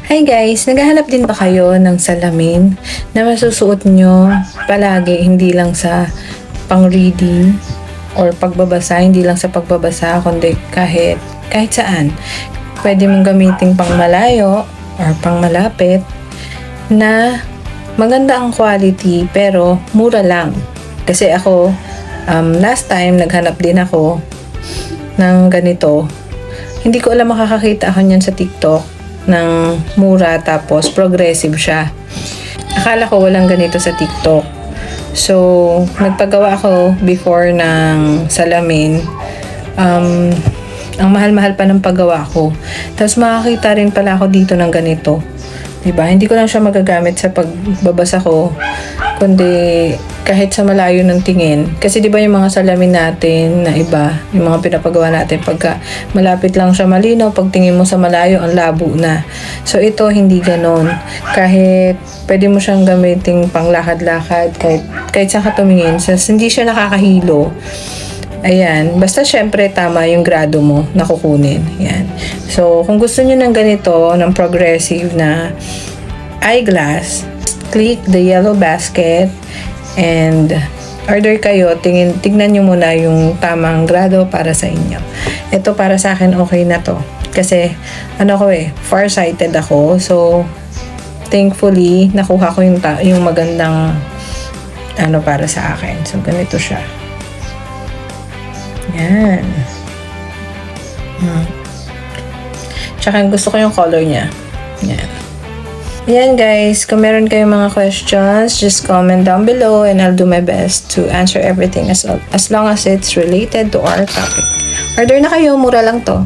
Hi guys! Naghahanap din ba kayo ng salamin na masusuot nyo palagi, hindi lang sa pang-reading or pagbabasa, hindi lang sa pagbabasa, kundi kahit saan. Pwede mong gamitin pang malayo or pang malapit na maganda ang quality pero mura lang. Kasi ako, last time naghanap din ako ng ganito. Hindi ko alam makakakita ako niyan sa TikTok ng mura tapos progressive siya. Akala ko walang ganito sa TikTok. So, nagpagawa ako before ng salamin. Ang mahal-mahal pa ng paggawa ko. Tapos makakita rin pala ako dito ng ganito. Diba? Hindi ko lang siya magagamit sa pagbabasa ko, kundi kahit sa malayo ng tingin. Kasi diba yung mga salamin natin na iba, yung mga pinapagawa natin, pagka malapit lang siya malinaw, pag tingin mo sa malayo, ang labo na. So ito, hindi ganon. Kahit pwede mo siyang gamitin pang lakad-lakad, kahit saan ka tumingin, hindi siya nakakahilo. Ayan, basta syempre tama yung grado mo na kukunin. Ayan. So, kung gusto niyo ng ganito, ng progressive na eyeglass, click the yellow basket and order kayo. Tignan nyo muna yung tamang grado para sa inyo. Ito para sa akin okay na to. Kasi, farsighted ako. So, thankfully, nakuha ko yung magandang para sa akin. So, ganito siya. Yan. Tsaka gusto ko yung color niya. Yan. Yan guys, kung meron kayong mga questions, just comment down below and I'll do my best to answer everything as long as it's related to our topic. Order na kayo, mura lang to.